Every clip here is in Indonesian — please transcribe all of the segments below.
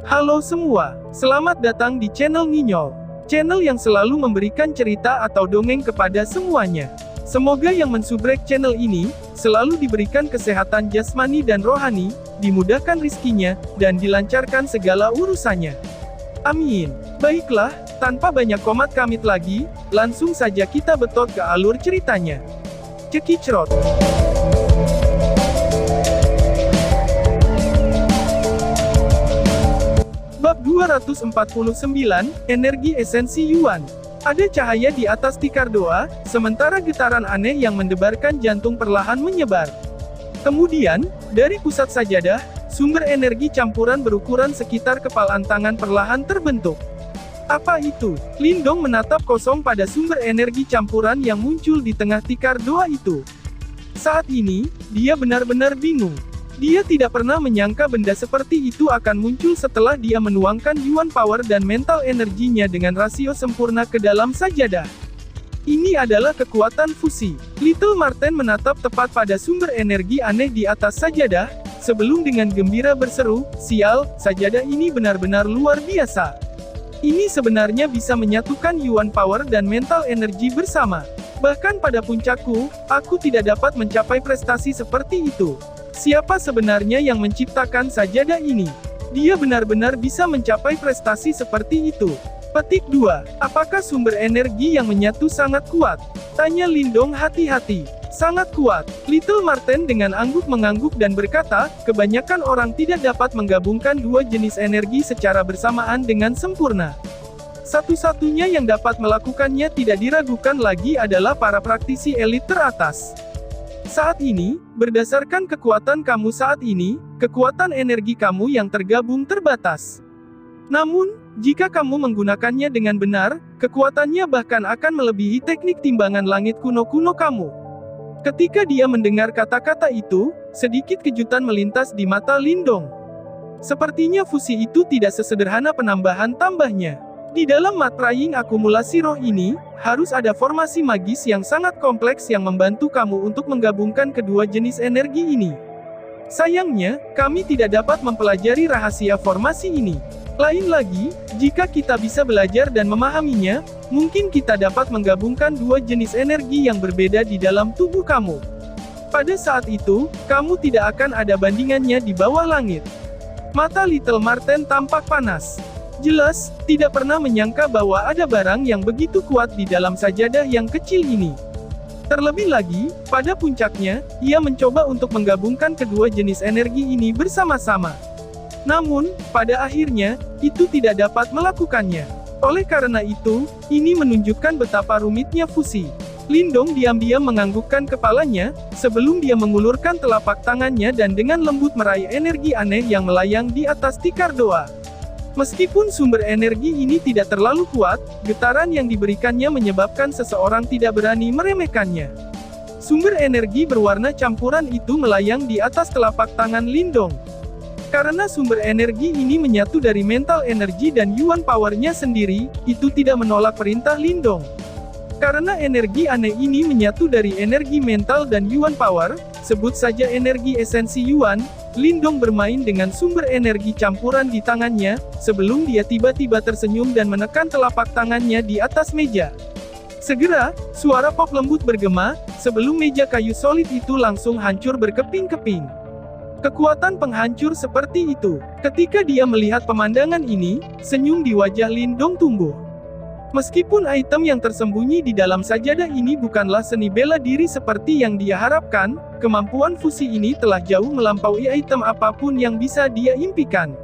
Halo semua, selamat datang di channel Nginyol. Channel yang selalu memberikan cerita atau dongeng kepada semuanya. Semoga yang mensubrek channel ini, selalu diberikan kesehatan jasmani dan rohani, dimudahkan rizkinya, dan dilancarkan segala urusannya. Amin. Baiklah, tanpa banyak komat kamit lagi, langsung saja kita betot ke alur ceritanya. Cekicrot. Bab 249, Energi Esensi Yuan. Ada cahaya di atas tikar doa, sementara getaran aneh yang mendebarkan jantung perlahan menyebar. Kemudian, dari pusat sajadah, sumber energi campuran berukuran sekitar kepalan tangan perlahan terbentuk. Apa itu? Lindong menatap kosong pada sumber energi campuran yang muncul di tengah tikar doa itu. Saat ini, dia benar-benar bingung. Dia tidak pernah menyangka benda seperti itu akan muncul setelah dia menuangkan Yuan Power dan mental energinya dengan rasio sempurna ke dalam sajadah. Ini adalah kekuatan fusi. Little Marten menatap tepat pada sumber energi aneh di atas sajadah, sebelum dengan gembira berseru, "Sial, sajadah ini benar-benar luar biasa. Ini sebenarnya bisa menyatukan Yuan Power dan mental energi bersama. Bahkan pada puncakku, aku tidak dapat mencapai prestasi seperti itu. Siapa sebenarnya yang menciptakan sajadah ini? Dia benar-benar bisa mencapai prestasi seperti itu." Petik 2. Apakah sumber energi yang menyatu sangat kuat? Tanya Lindong hati-hati. Sangat kuat. Little Marten dengan angguk-mengangguk dan berkata, kebanyakan orang tidak dapat menggabungkan dua jenis energi secara bersamaan dengan sempurna. Satu-satunya yang dapat melakukannya tidak diragukan lagi adalah para praktisi elit teratas. Saat ini, berdasarkan kekuatan kamu saat ini, kekuatan energi kamu yang tergabung terbatas. Namun, jika kamu menggunakannya dengan benar, kekuatannya bahkan akan melebihi teknik timbangan langit kuno-kuno kamu. Ketika dia mendengar kata-kata itu, sedikit kejutan melintas di mata Lindong. Sepertinya fusi itu tidak sesederhana penambahan tambahnya. Di dalam matraying akumulasi roh ini, harus ada formasi magis yang sangat kompleks yang membantu kamu untuk menggabungkan kedua jenis energi ini. Sayangnya, kami tidak dapat mempelajari rahasia formasi ini. Lain lagi, jika kita bisa belajar dan memahaminya, mungkin kita dapat menggabungkan dua jenis energi yang berbeda di dalam tubuh kamu. Pada saat itu, kamu tidak akan ada bandingannya di bawah langit. Mata Little Marten tampak panas. Jelas, tidak pernah menyangka bahwa ada barang yang begitu kuat di dalam sajadah yang kecil ini. Terlebih lagi, pada puncaknya, ia mencoba untuk menggabungkan kedua jenis energi ini bersama-sama. Namun, pada akhirnya, itu tidak dapat melakukannya. Oleh karena itu, ini menunjukkan betapa rumitnya fusi. Lindong diam-diam menganggukkan kepalanya, sebelum dia mengulurkan telapak tangannya dan dengan lembut meraih energi aneh yang melayang di atas tikar doa. Meskipun sumber energi ini tidak terlalu kuat, getaran yang diberikannya menyebabkan seseorang tidak berani meremehkannya. Sumber energi berwarna campuran itu melayang di atas telapak tangan Lindong. Karena sumber energi ini menyatu dari mental energi dan Yuan Power-nya sendiri, itu tidak menolak perintah Lindong. Karena energi aneh ini menyatu dari energi mental dan Yuan Power, sebut saja energi esensi Yuan, Lindong bermain dengan sumber energi campuran di tangannya, sebelum dia tiba-tiba tersenyum dan menekan telapak tangannya di atas meja. Segera, suara pop lembut bergema, sebelum meja kayu solid itu langsung hancur berkeping-keping. Kekuatan penghancur seperti itu. Ketika dia melihat pemandangan ini, senyum di wajah Lindong tumbuh. Meskipun item yang tersembunyi di dalam sajadah ini bukanlah seni bela diri seperti yang dia harapkan, kemampuan fusi ini telah jauh melampaui item apapun yang bisa dia impikan.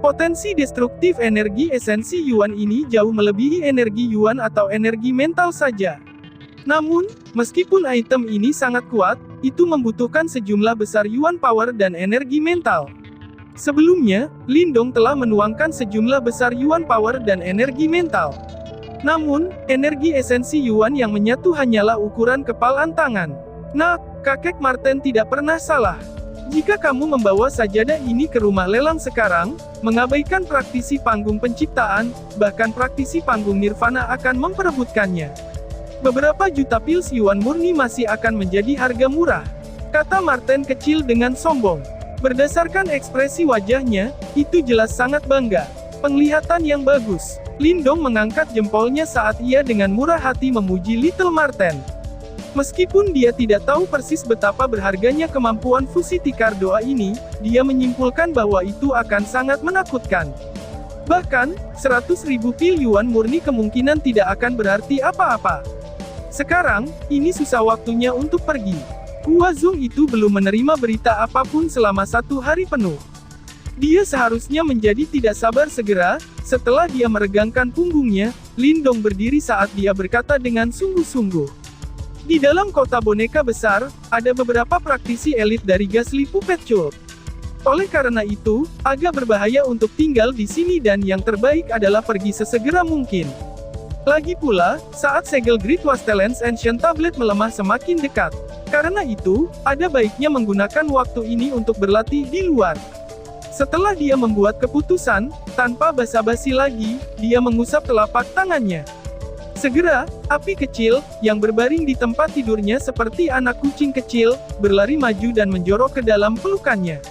Potensi destruktif energi esensi Yuan ini jauh melebihi energi Yuan atau energi mental saja. Namun, meskipun item ini sangat kuat, itu membutuhkan sejumlah besar Yuan Power dan energi mental. Sebelumnya, Lindong telah menuangkan sejumlah besar Yuan Power dan energi mental. Namun, energi esensi Yuan yang menyatu hanyalah ukuran kepalan tangan. Nah, kakek Marten tidak pernah salah. Jika kamu membawa sajadah ini ke rumah lelang sekarang, mengabaikan praktisi panggung penciptaan, bahkan praktisi panggung nirvana akan memperebutkannya. Beberapa juta pils Yuan murni masih akan menjadi harga murah, kata Marten kecil dengan sombong. Berdasarkan ekspresi wajahnya, itu jelas sangat bangga. Penglihatan yang bagus. Lindong mengangkat jempolnya saat ia dengan murah hati memuji Little Marten. Meskipun dia tidak tahu persis betapa berharganya kemampuan fusi tikar doa ini, dia menyimpulkan bahwa itu akan sangat menakutkan. Bahkan, 100.000 pil yuan murni kemungkinan tidak akan berarti apa-apa. Sekarang, ini susah waktunya untuk pergi. Huazong itu belum menerima berita apapun selama 1 hari penuh. Dia seharusnya menjadi tidak sabar segera. Setelah dia meregangkan punggungnya, Lindong berdiri saat dia berkata dengan sungguh-sungguh. Di dalam kota boneka besar, ada beberapa praktisi elit dari Gasly Puppet Cult. Oleh karena itu, agak berbahaya untuk tinggal di sini dan yang terbaik adalah pergi sesegera mungkin. Lagi pula, saat segel Great Wastelands Ancient Tablet melemah semakin dekat. Karena itu, ada baiknya menggunakan waktu ini untuk berlatih di luar. Setelah dia membuat keputusan, tanpa basa-basi lagi, dia mengusap telapak tangannya. Segera, api kecil, yang berbaring di tempat tidurnya seperti anak kucing kecil, berlari maju dan menjorok ke dalam pelukannya.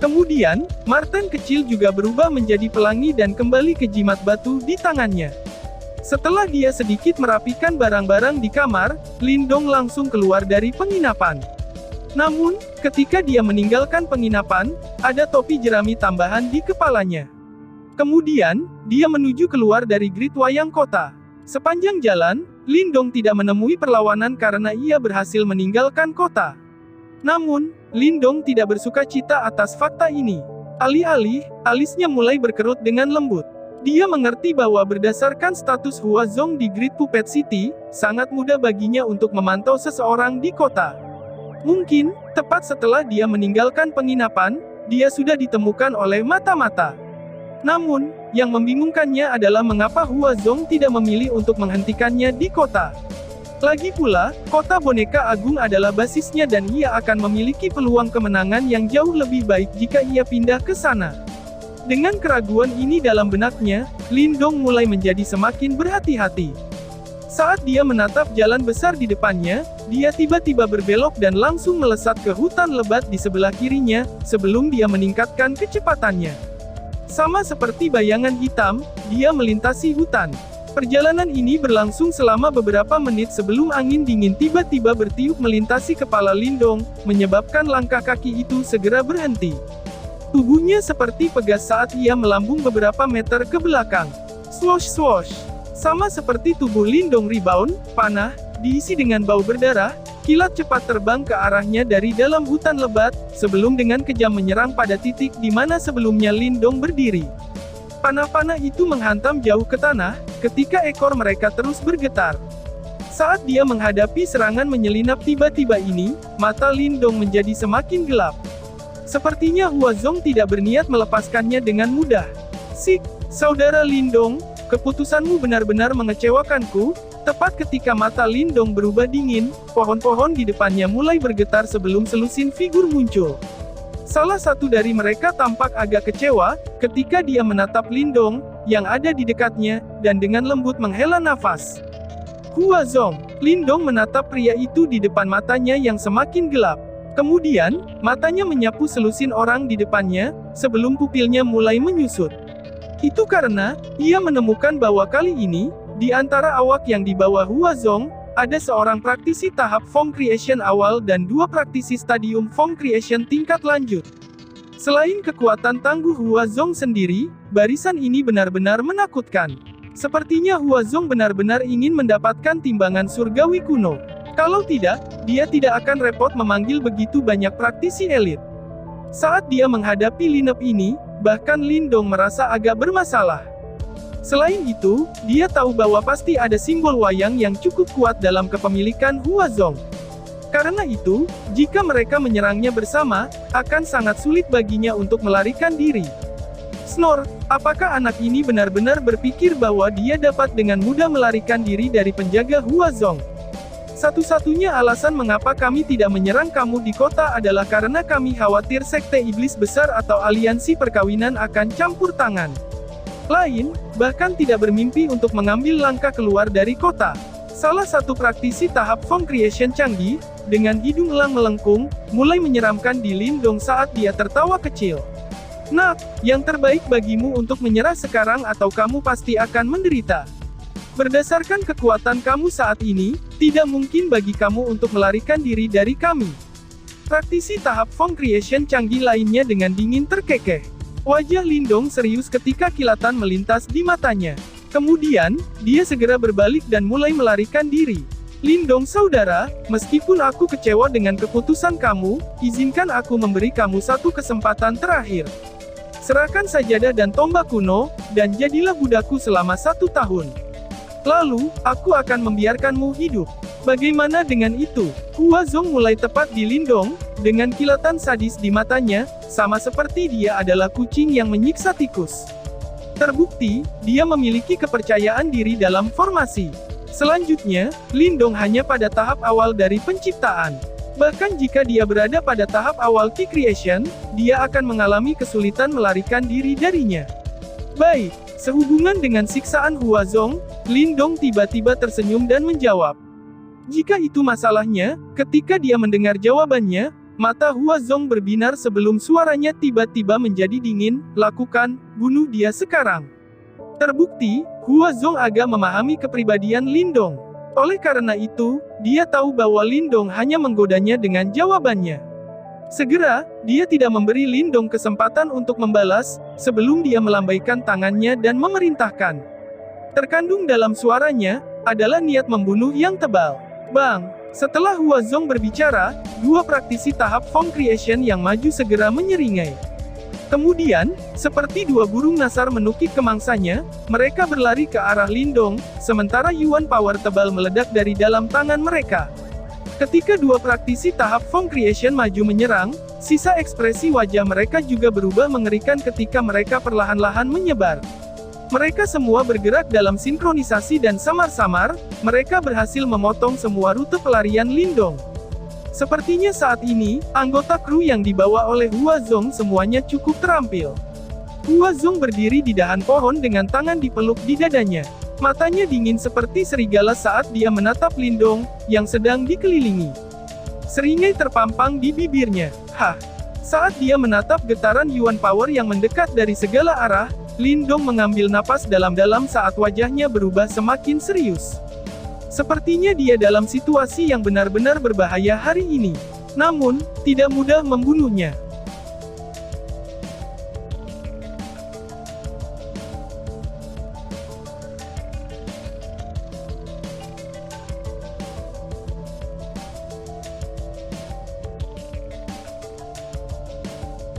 Kemudian, Marten kecil juga berubah menjadi pelangi dan kembali ke jimat batu di tangannya. Setelah dia sedikit merapikan barang-barang di kamar, Lindong langsung keluar dari penginapan. Namun, ketika dia meninggalkan penginapan, ada topi jerami tambahan di kepalanya. Kemudian, dia menuju keluar dari Great Wayang Kota. Sepanjang jalan, Lindong tidak menemui perlawanan karena ia berhasil meninggalkan kota. Namun, Lindong tidak bersuka cita atas fakta ini. Alih-alih, alisnya mulai berkerut dengan lembut. Dia mengerti bahwa berdasarkan status Huazong di Great Puppet City, sangat mudah baginya untuk memantau seseorang di kota. Mungkin, tepat setelah dia meninggalkan penginapan, dia sudah ditemukan oleh mata-mata. Namun, yang membingungkannya adalah mengapa Huazong tidak memilih untuk menghentikannya di kota. Lagi pula, kota boneka agung adalah basisnya dan ia akan memiliki peluang kemenangan yang jauh lebih baik jika ia pindah ke sana. Dengan keraguan ini dalam benaknya, Lindong mulai menjadi semakin berhati-hati. Saat dia menatap jalan besar di depannya, dia tiba-tiba berbelok dan langsung melesat ke hutan lebat di sebelah kirinya, sebelum dia meningkatkan kecepatannya. Sama seperti bayangan hitam, dia melintasi hutan. Perjalanan ini berlangsung selama beberapa menit sebelum angin dingin tiba-tiba bertiup melintasi kepala Lindong, menyebabkan langkah kaki itu segera berhenti. Tubuhnya seperti pegas saat ia melambung beberapa meter ke belakang. Swosh swosh. Sama seperti tubuh Lindong rebound, panah, diisi dengan bau berdarah, kilat cepat terbang ke arahnya dari dalam hutan lebat, sebelum dengan kejam menyerang pada titik di mana sebelumnya Lindong berdiri. Panah-panah itu menghantam jauh ke tanah, ketika ekor mereka terus bergetar. Saat dia menghadapi serangan menyelinap tiba-tiba ini, mata Lindong menjadi semakin gelap. Sepertinya Huazong tidak berniat melepaskannya dengan mudah. Sik, saudara Lindong, keputusanmu benar-benar mengecewakanku. Tepat ketika mata Lindong berubah dingin, pohon-pohon di depannya mulai bergetar sebelum selusin figur muncul. Salah satu dari mereka tampak agak kecewa, ketika dia menatap Lindong, yang ada di dekatnya, dan dengan lembut menghela nafas. Huazong, Lindong menatap pria itu di depan matanya yang semakin gelap. Kemudian, matanya menyapu selusin orang di depannya, sebelum pupilnya mulai menyusut. Itu karena, ia menemukan bahwa kali ini, di antara awak yang dibawa Huazong, ada seorang praktisi tahap Form Creation awal dan 2 praktisi stadium Form Creation tingkat lanjut. Selain kekuatan tangguh Huazong sendiri, barisan ini benar-benar menakutkan. Sepertinya Huazong benar-benar ingin mendapatkan timbangan surgawi kuno. Kalau tidak, dia tidak akan repot memanggil begitu banyak praktisi elit. Saat dia menghadapi lineup ini, bahkan Lindong merasa agak bermasalah. Selain itu, dia tahu bahwa pasti ada simbol wayang yang cukup kuat dalam kepemilikan Huazong. Karena itu, jika mereka menyerangnya bersama, akan sangat sulit baginya untuk melarikan diri. Snor, apakah anak ini benar-benar berpikir bahwa dia dapat dengan mudah melarikan diri dari penjaga Huazong? Satu-satunya alasan mengapa kami tidak menyerang kamu di kota adalah karena kami khawatir sekte iblis besar atau aliansi perkawinan akan campur tangan. Lain, bahkan tidak bermimpi untuk mengambil langkah keluar dari kota. Salah satu praktisi tahap Form Creation canggih, dengan hidung elang melengkung, mulai menyeramkan di Lindong saat dia tertawa kecil. Nak, yang terbaik bagimu untuk menyerah sekarang atau kamu pasti akan menderita. Berdasarkan kekuatan kamu saat ini, tidak mungkin bagi kamu untuk melarikan diri dari kami. Praktisi tahap Feng Creation canggih lainnya dengan dingin terkekeh. Wajah Lindong serius ketika kilatan melintas di matanya. Kemudian, dia segera berbalik dan mulai melarikan diri. Lindong saudara, meskipun aku kecewa dengan keputusan kamu, izinkan aku memberi kamu satu kesempatan terakhir. Serahkan sajadah dan tombak kuno, dan jadilah budakku selama 1 tahun. Lalu, aku akan membiarkanmu hidup. Bagaimana dengan itu? Huazong mulai tepat di Lindong, dengan kilatan sadis di matanya, sama seperti dia adalah kucing yang menyiksa tikus. Terbukti, dia memiliki kepercayaan diri dalam formasi. Selanjutnya, Lindong hanya pada tahap awal dari penciptaan. Bahkan jika dia berada pada tahap awal Ki Creation, dia akan mengalami kesulitan melarikan diri darinya. Baik, sehubungan dengan siksaan Huazong, Lindong tiba-tiba tersenyum dan menjawab. Jika itu masalahnya, ketika dia mendengar jawabannya, mata Huazong berbinar sebelum suaranya tiba-tiba menjadi dingin, lakukan, bunuh dia sekarang. Terbukti, Huazong agak memahami kepribadian Lindong. Oleh karena itu, dia tahu bahwa Lindong hanya menggodanya dengan jawabannya. Segera, dia tidak memberi Lindong kesempatan untuk membalas, sebelum dia melambaikan tangannya dan memerintahkan. Terkandung dalam suaranya, adalah niat membunuh yang tebal. Bang! Setelah Huazong berbicara, 2 praktisi tahap Feng Creation yang maju segera menyeringai. Kemudian, seperti 2 burung nasar menukik ke mangsanya, mereka berlari ke arah Lindong, sementara Yuan Power tebal meledak dari dalam tangan mereka. Ketika 2 praktisi tahap Feng Creation maju menyerang, sisa ekspresi wajah mereka juga berubah mengerikan ketika mereka perlahan-lahan menyebar. Mereka semua bergerak dalam sinkronisasi dan samar-samar, mereka berhasil memotong semua rute pelarian Lindong. Sepertinya saat ini, anggota kru yang dibawa oleh Huazong semuanya cukup terampil. Huazong berdiri di dahan pohon dengan tangan dipeluk di dadanya. Matanya dingin seperti serigala saat dia menatap Lindong, yang sedang dikelilingi. Seringai terpampang di bibirnya. Hah! Saat dia menatap getaran Yuan Power yang mendekat dari segala arah, Lindong mengambil napas dalam-dalam saat wajahnya berubah semakin serius. Sepertinya dia dalam situasi yang benar-benar berbahaya hari ini. Namun, tidak mudah membunuhnya.